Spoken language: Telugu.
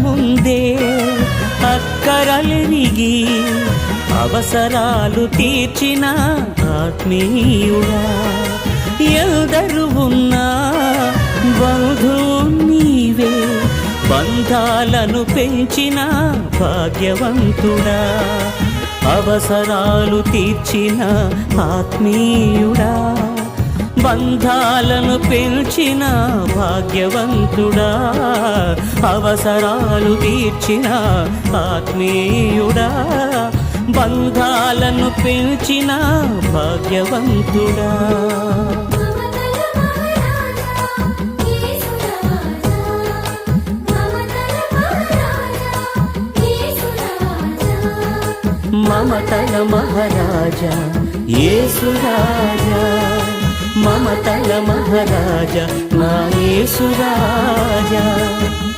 ముందే అక్కరలిరిగి అవసరాలు తీర్చిన ఆత్మీయుడా, ఎల్దరు ఉన్నా బంధువు నీవే, బంధాలను పెంచిన భాగ్యవంతుడా, అవసరాలు తీర్చిన ఆత్మీయుడా, బంధాలను పెంచిన భాగ్యవంతుడా, అవసరాలు తీర్చిన ఆత్మీయుడా, బంధాలను పెంచిన భాగ్యవంతుడా. మమతల మహారాజా యేసు రాజా, మమతల మహారాజా నా యేసు రాజా.